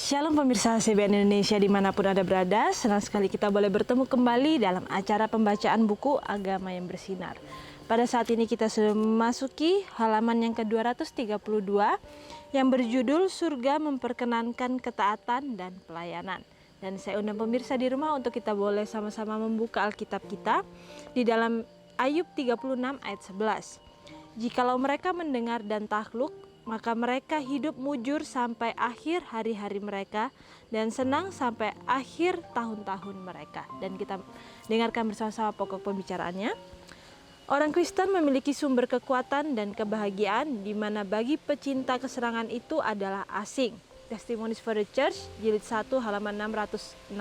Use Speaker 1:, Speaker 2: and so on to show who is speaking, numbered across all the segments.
Speaker 1: Shalom pemirsa CBN Indonesia dimanapun Anda berada, senang sekali kita boleh bertemu kembali dalam acara pembacaan buku Agama yang Bersinar. Pada saat ini kita sudah memasuki halaman yang ke-232 yang berjudul Surga Memperkenankan Ketaatan dan Pelayanan. Dan saya undang pemirsa di rumah untuk kita boleh sama-sama membuka Alkitab kita di dalam Ayub 36 ayat 11. Jikalau mereka mendengar dan takluk, maka mereka hidup mujur sampai akhir hari-hari mereka dan senang sampai akhir tahun-tahun mereka. Dan kita dengarkan bersama-sama pokok pembicaraannya. Orang Kristen memiliki sumber kekuatan dan kebahagiaan di mana bagi pecinta keserangan itu adalah asing. Testimonies for the Church, jilid 1 halaman 616.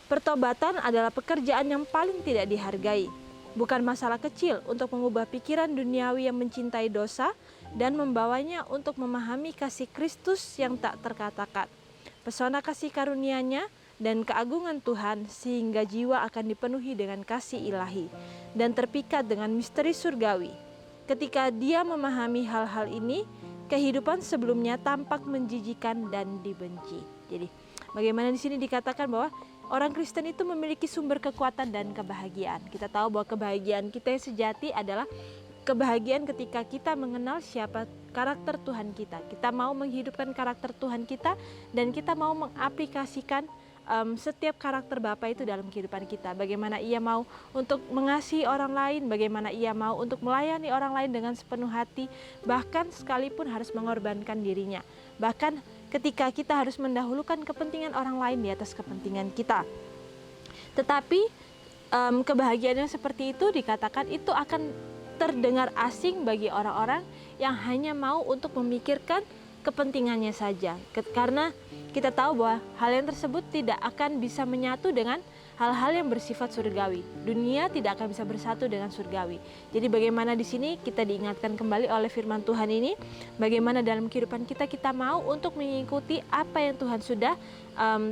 Speaker 1: Pertobatan adalah pekerjaan yang paling tidak dihargai. Bukan masalah kecil untuk mengubah pikiran duniawi yang mencintai dosa dan membawanya untuk memahami kasih Kristus yang tak terkatakan, pesona kasih karunia-Nya dan keagungan Tuhan, sehingga jiwa akan dipenuhi dengan kasih ilahi dan terpikat dengan misteri surgawi. Ketika dia memahami hal-hal ini, kehidupan sebelumnya tampak menjijikan dan dibenci. Jadi, bagaimana di sini dikatakan bahwa orang Kristen itu memiliki sumber kekuatan dan kebahagiaan. Kita tahu bahwa kebahagiaan kita yang sejati adalah kebahagiaan ketika kita mengenal siapa karakter Tuhan kita. Kita mau menghidupkan karakter Tuhan kita dan kita mau mengaplikasikan setiap karakter Bapa itu dalam kehidupan kita. Bagaimana ia mau untuk mengasihi orang lain, bagaimana ia mau untuk melayani orang lain dengan sepenuh hati, bahkan sekalipun harus mengorbankan dirinya. Bahkan ketika kita harus mendahulukan kepentingan orang lain di atas kepentingan kita. Tetapi kebahagiaan yang seperti itu dikatakan itu akan terdengar asing bagi orang-orang yang hanya mau untuk memikirkan kepentingannya saja. Karena kita tahu bahwa hal yang tersebut tidak akan bisa menyatu dengan hal-hal yang bersifat surgawi. Dunia tidak akan bisa bersatu dengan surgawi. Jadi bagaimana di sini kita diingatkan kembali oleh firman Tuhan ini, bagaimana dalam kehidupan kita mau untuk mengikuti apa yang Tuhan sudah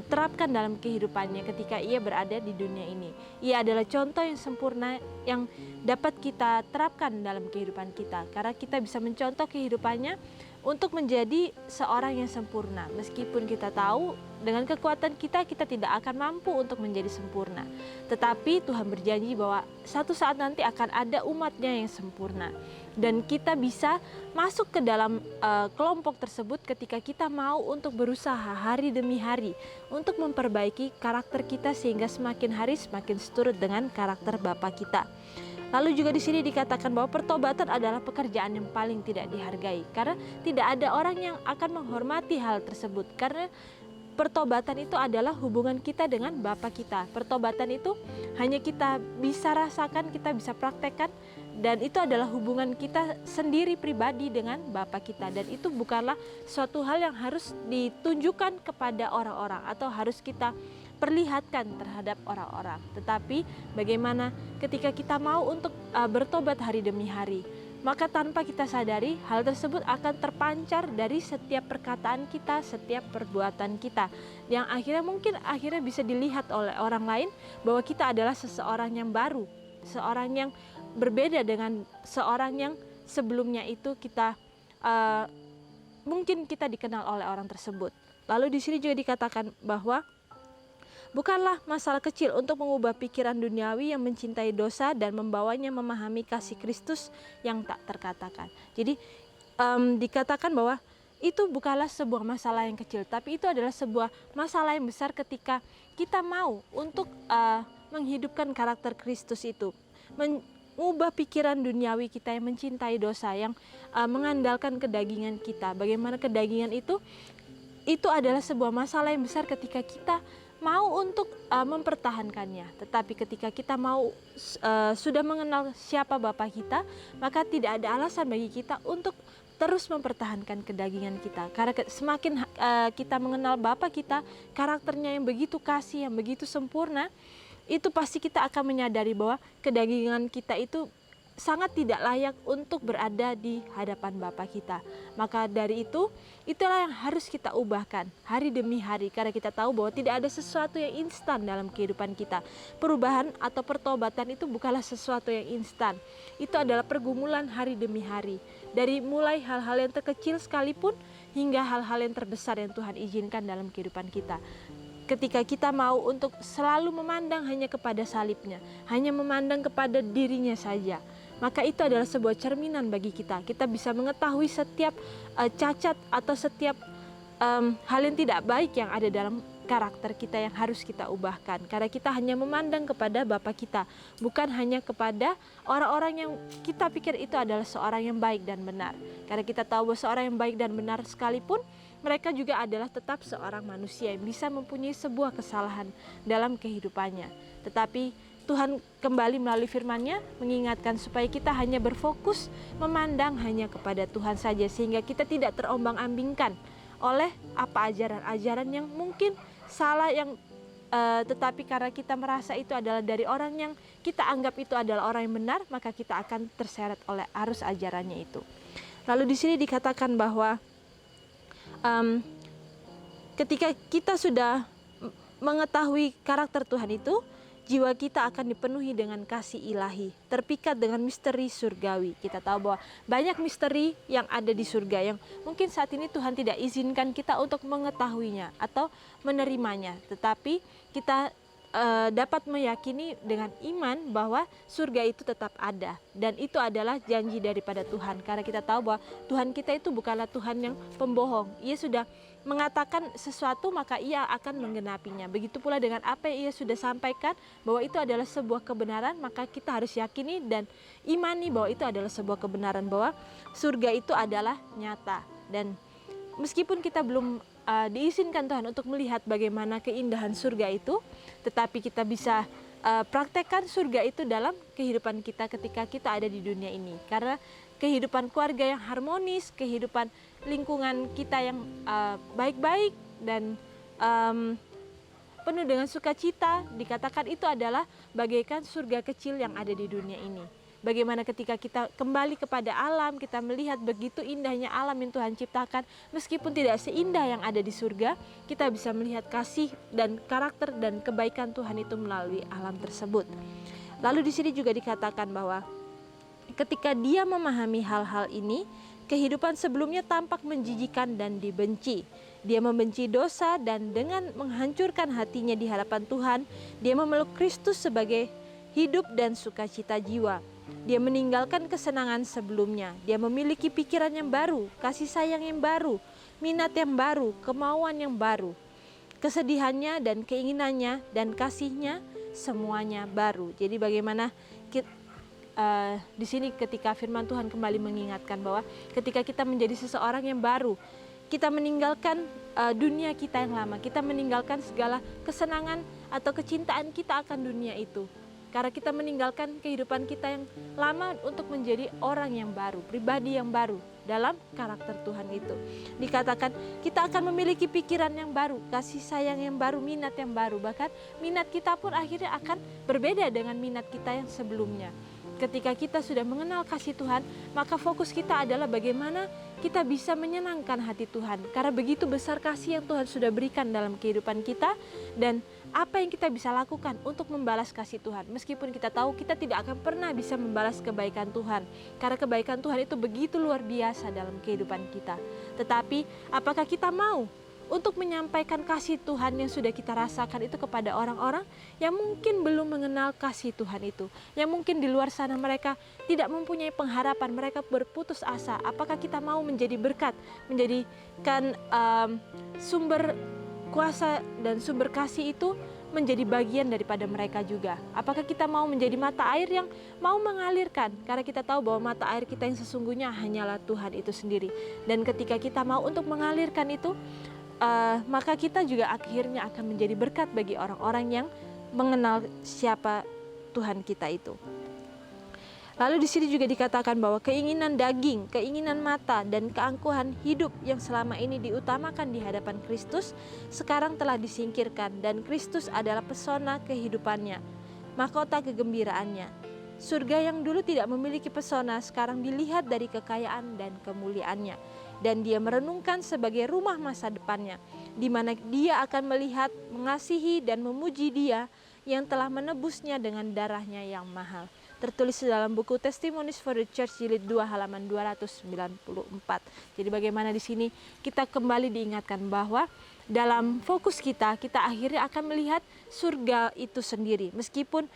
Speaker 1: terapkan dalam kehidupannya ketika ia berada di dunia ini. Ia adalah contoh yang sempurna yang dapat kita terapkan dalam kehidupan kita, karena kita bisa mencontoh kehidupannya untuk menjadi seorang yang sempurna. Meskipun kita tahu dengan kekuatan kita tidak akan mampu untuk menjadi sempurna. Tetapi Tuhan berjanji bahwa satu saat nanti akan ada umatnya yang sempurna. Dan kita bisa masuk ke dalam kelompok tersebut ketika kita mau untuk berusaha hari demi hari untuk memperbaiki karakter kita sehingga semakin hari semakin seturut dengan karakter Bapa kita. Lalu juga di sini dikatakan bahwa pertobatan adalah pekerjaan yang paling tidak dihargai, karena tidak ada orang yang akan menghormati hal tersebut, karena pertobatan itu adalah hubungan kita dengan Bapa kita. Pertobatan itu hanya kita bisa rasakan, kita bisa praktekkan, dan itu adalah hubungan kita sendiri pribadi dengan Bapa kita. Dan itu bukanlah suatu hal yang harus ditunjukkan kepada orang-orang atau harus kita perlihatkan terhadap orang-orang. Tetapi bagaimana ketika kita mau untuk bertobat hari demi hari, maka tanpa kita sadari hal tersebut akan terpancar dari setiap perkataan kita, setiap perbuatan kita, yang akhirnya bisa dilihat oleh orang lain bahwa kita adalah seseorang yang baru, seorang yang berbeda dengan seorang yang sebelumnya itu kita mungkin kita dikenal oleh orang tersebut. Lalu di sini juga dikatakan bahwa bukanlah masalah kecil untuk mengubah pikiran duniawi yang mencintai dosa dan membawanya memahami kasih Kristus yang tak terkatakan. Jadi dikatakan bahwa itu bukanlah sebuah masalah yang kecil, tapi itu adalah sebuah masalah yang besar ketika kita mau untuk menghidupkan karakter Kristus itu, mengubah pikiran duniawi kita yang mencintai dosa, yang mengandalkan kedagingan kita. Bagaimana kedagingan itu adalah sebuah masalah yang besar ketika kita mau untuk mempertahankannya. Tetapi ketika kita mau sudah mengenal siapa Bapa kita, maka tidak ada alasan bagi kita untuk terus mempertahankan kedagingan kita. Karena semakin kita mengenal Bapa kita, karakternya yang begitu kasih, yang begitu sempurna, itu pasti kita akan menyadari bahwa kedagingan kita itu sangat tidak layak untuk berada di hadapan Bapa kita. Maka dari itulah yang harus kita ubahkan hari demi hari, karena kita tahu bahwa tidak ada sesuatu yang instan dalam kehidupan kita. Perubahan atau pertobatan itu bukanlah sesuatu yang instan. Itu adalah pergumulan hari demi hari. Dari mulai hal-hal yang terkecil sekalipun hingga hal-hal yang terbesar yang Tuhan izinkan dalam kehidupan kita. Ketika kita mau untuk selalu memandang hanya kepada salibnya, hanya memandang kepada dirinya saja, maka itu adalah sebuah cerminan bagi kita. Kita bisa mengetahui setiap cacat atau setiap hal yang tidak baik yang ada dalam karakter kita yang harus kita ubahkan. Karena kita hanya memandang kepada Bapa kita, bukan hanya kepada orang-orang yang kita pikir itu adalah seorang yang baik dan benar. Karena kita tahu bahwa seorang yang baik dan benar sekalipun, mereka juga adalah tetap seorang manusia yang bisa mempunyai sebuah kesalahan dalam kehidupannya. Tetapi Tuhan kembali melalui firman-Nya mengingatkan supaya kita hanya berfokus memandang hanya kepada Tuhan saja, sehingga kita tidak terombang-ambingkan oleh apa ajaran-ajaran yang mungkin salah, tetapi karena kita merasa itu adalah dari orang yang kita anggap itu adalah orang yang benar, maka kita akan terseret oleh arus ajarannya itu. Lalu di sini dikatakan bahwa ketika kita sudah mengetahui karakter Tuhan itu, jiwa kita akan dipenuhi dengan kasih ilahi, terpikat dengan misteri surgawi. Kita tahu bahwa banyak misteri yang ada di surga yang mungkin saat ini Tuhan tidak izinkan kita untuk mengetahuinya atau menerimanya, tetapi kita dapat meyakini dengan iman bahwa surga itu tetap ada, dan itu adalah janji daripada Tuhan. Karena kita tahu bahwa Tuhan kita itu bukanlah Tuhan yang pembohong. Ia sudah mengatakan sesuatu, maka Ia akan menggenapinya. Begitu pula dengan apa yang Ia sudah sampaikan bahwa itu adalah sebuah kebenaran, maka kita harus yakini dan imani bahwa itu adalah sebuah kebenaran, bahwa surga itu adalah nyata. Dan meskipun kita belum diizinkan Tuhan untuk melihat bagaimana keindahan surga itu, tetapi kita bisa praktekkan surga itu dalam kehidupan kita ketika kita ada di dunia ini. Karena kehidupan keluarga yang harmonis, kehidupan lingkungan kita yang baik-baik dan penuh dengan sukacita, dikatakan itu adalah bagaikan surga kecil yang ada di dunia ini. Bagaimana ketika kita kembali kepada alam, kita melihat begitu indahnya alam yang Tuhan ciptakan, meskipun tidak seindah yang ada di surga, kita bisa melihat kasih dan karakter dan kebaikan Tuhan itu melalui alam tersebut. Lalu di sini juga dikatakan bahwa ketika dia memahami hal-hal ini, kehidupan sebelumnya tampak menjijikan dan dibenci. Dia membenci dosa dan dengan menghancurkan hatinya di hadapan Tuhan, dia memeluk Kristus sebagai hidup dan sukacita jiwa. Dia meninggalkan kesenangan sebelumnya. Dia memiliki pikiran yang baru, kasih sayang yang baru, minat yang baru, kemauan yang baru. Kesedihannya dan keinginannya dan kasihnya semuanya baru. Jadi bagaimana di sini ketika firman Tuhan kembali mengingatkan bahwa ketika kita menjadi seseorang yang baru, kita meninggalkan dunia kita yang lama, kita meninggalkan segala kesenangan atau kecintaan kita akan dunia itu. Karena kita meninggalkan kehidupan kita yang lama untuk menjadi orang yang baru, pribadi yang baru dalam karakter Tuhan itu. Dikatakan kita akan memiliki pikiran yang baru, kasih sayang yang baru, minat yang baru. Bahkan minat kita pun akhirnya akan berbeda dengan minat kita yang sebelumnya. Ketika kita sudah mengenal kasih Tuhan, maka fokus kita adalah bagaimana kita bisa menyenangkan hati Tuhan. Karena begitu besar kasih yang Tuhan sudah berikan dalam kehidupan kita, dan apa yang kita bisa lakukan untuk membalas kasih Tuhan. Meskipun kita tahu kita tidak akan pernah bisa membalas kebaikan Tuhan, karena kebaikan Tuhan itu begitu luar biasa dalam kehidupan kita. Tetapi apakah kita mau untuk menyampaikan kasih Tuhan yang sudah kita rasakan itu kepada orang-orang yang mungkin belum mengenal kasih Tuhan itu, yang mungkin di luar sana mereka tidak mempunyai pengharapan, mereka berputus asa? Apakah kita mau menjadi berkat, menjadikan sumber kuasa dan sumber kasih itu menjadi bagian daripada mereka juga? Apakah kita mau menjadi mata air yang mau mengalirkan? Karena kita tahu bahwa mata air kita yang sesungguhnya hanyalah Tuhan itu sendiri. Dan ketika kita mau untuk mengalirkan itu, maka kita juga akhirnya akan menjadi berkat bagi orang-orang yang mengenal siapa Tuhan kita itu. Lalu di sini juga dikatakan bahwa keinginan daging, keinginan mata, dan keangkuhan hidup yang selama ini diutamakan di hadapan Kristus sekarang telah disingkirkan, dan Kristus adalah pesona kehidupannya, mahkota kegembiraannya. Surga yang dulu tidak memiliki pesona sekarang dilihat dari kekayaan dan kemuliaannya, dan dia merenungkan sebagai rumah masa depannya, di mana dia akan melihat, mengasihi, dan memuji Dia yang telah menebusnya dengan darahnya yang mahal. tertulis dalam buku Testimonies for the Church jilid 2 halaman 294. Jadi bagaimana di sini kita kembali diingatkan bahwa dalam fokus kita akhirnya akan melihat surga itu sendiri. Meskipun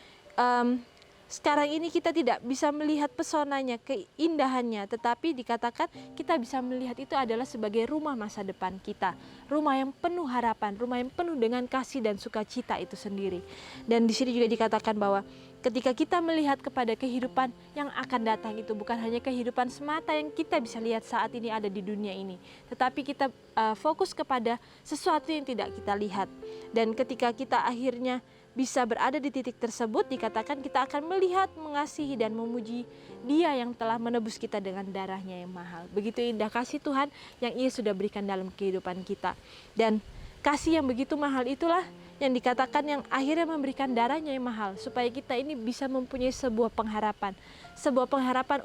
Speaker 1: sekarang ini kita tidak bisa melihat pesonanya, keindahannya, tetapi dikatakan kita bisa melihat itu adalah sebagai rumah masa depan kita. Rumah yang penuh harapan, rumah yang penuh dengan kasih dan sukacita itu sendiri. Dan di sini juga dikatakan bahwa ketika kita melihat kepada kehidupan yang akan datang itu bukan hanya kehidupan semata yang kita bisa lihat saat ini ada di dunia ini, tetapi kita fokus kepada sesuatu yang tidak kita lihat. Dan ketika kita akhirnya bisa berada di titik tersebut, dikatakan kita akan melihat, mengasihi dan memuji Dia yang telah menebus kita dengan darahnya yang mahal. Begitu indah kasih Tuhan yang Ia sudah berikan dalam kehidupan kita. Dan kasih yang begitu mahal itulah yang dikatakan yang akhirnya memberikan darahnya yang mahal, supaya kita ini bisa mempunyai sebuah pengharapan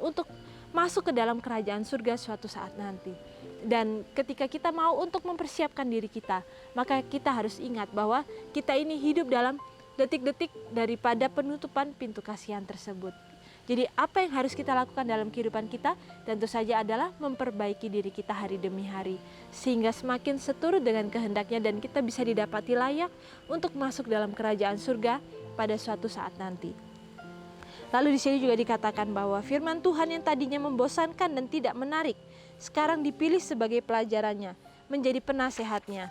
Speaker 1: untuk masuk ke dalam kerajaan surga suatu saat nanti. Dan ketika kita mau untuk mempersiapkan diri kita, maka kita harus ingat bahwa kita ini hidup dalam detik-detik daripada penutupan pintu kasihan tersebut. Jadi apa yang harus kita lakukan dalam kehidupan kita? Tentu saja adalah memperbaiki diri kita hari demi hari, sehingga semakin seturut dengan kehendaknya dan kita bisa didapati layak untuk masuk dalam kerajaan surga pada suatu saat nanti. Lalu di sini juga dikatakan bahwa firman Tuhan yang tadinya membosankan dan tidak menarik, sekarang dipilih sebagai pelajarannya, menjadi penasehatnya.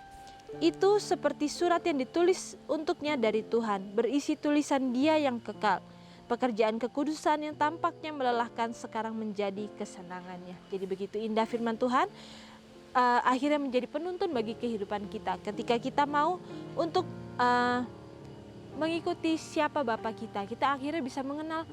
Speaker 1: Itu seperti surat yang ditulis untuknya dari Tuhan, berisi tulisan Dia yang kekal. Pekerjaan kekudusan yang tampaknya melelahkan sekarang menjadi kesenangannya. Jadi begitu indah firman Tuhan, akhirnya menjadi penuntun bagi kehidupan kita. Ketika kita mau untuk mengikuti siapa Bapa kita akhirnya bisa mengenal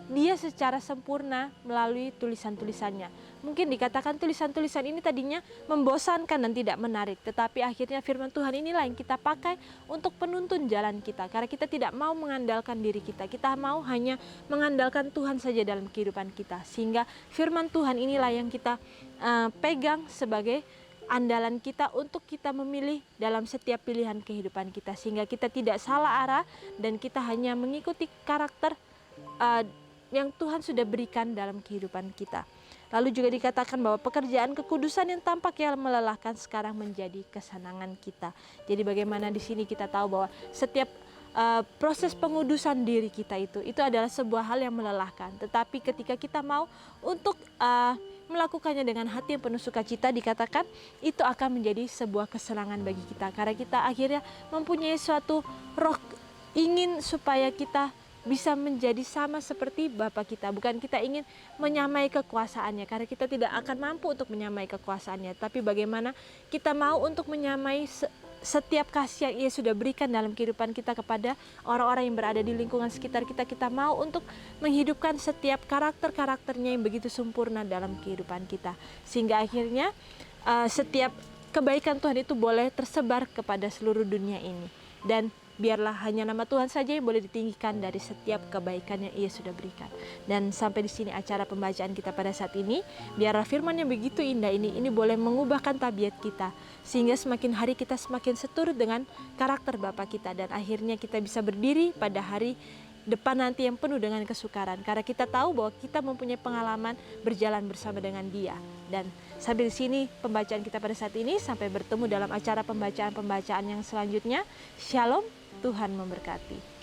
Speaker 1: Dia secara sempurna melalui tulisan-tulisannya. Mungkin dikatakan tulisan-tulisan ini tadinya membosankan dan tidak menarik, tetapi akhirnya firman Tuhan inilah yang kita pakai untuk penuntun jalan kita. Karena kita tidak mau mengandalkan diri kita mau hanya mengandalkan Tuhan saja dalam kehidupan kita. Sehingga firman Tuhan inilah yang kita pegang sebagai andalan kita untuk kita memilih dalam setiap pilihan kehidupan kita. Sehingga kita tidak salah arah dan kita hanya mengikuti karakter yang Tuhan sudah berikan dalam kehidupan kita. Lalu juga dikatakan bahwa pekerjaan kekudusan yang tampaknya melelahkan sekarang menjadi kesenangan kita. Jadi bagaimana di sini kita tahu bahwa setiap proses pengudusan diri kita itu adalah sebuah hal yang melelahkan. Tetapi ketika kita mau untuk melakukannya dengan hati yang penuh sukacita, dikatakan itu akan menjadi sebuah kesenangan bagi kita. Karena kita akhirnya mempunyai suatu roh ingin supaya kita bisa menjadi sama seperti Bapa kita. Bukan kita ingin menyamai kekuasaannya, karena kita tidak akan mampu untuk menyamai kekuasaannya. Tapi bagaimana kita mau untuk menyamai setiap kasih yang Ia sudah berikan dalam kehidupan kita kepada orang-orang yang berada di lingkungan sekitar kita. Kita mau untuk menghidupkan setiap karakter-karakternya yang begitu sempurna dalam kehidupan kita. Sehingga akhirnya setiap kebaikan Tuhan itu boleh tersebar kepada seluruh dunia ini. Dan biarlah hanya nama Tuhan saja yang boleh ditinggikan dari setiap kebaikan yang Ia sudah berikan. Dan sampai di sini acara pembacaan kita pada saat ini. Biarlah firman yang begitu indah ini boleh mengubahkan tabiat kita, sehingga semakin hari kita semakin seturut dengan karakter Bapa kita, dan akhirnya kita bisa berdiri pada hari depan nanti yang penuh dengan kesukaran, karena kita tahu bahwa kita mempunyai pengalaman berjalan bersama dengan Dia. Dan sampai di sini pembacaan kita pada saat ini. Sampai bertemu dalam acara pembacaan-pembacaan yang selanjutnya. Shalom, Tuhan memberkati.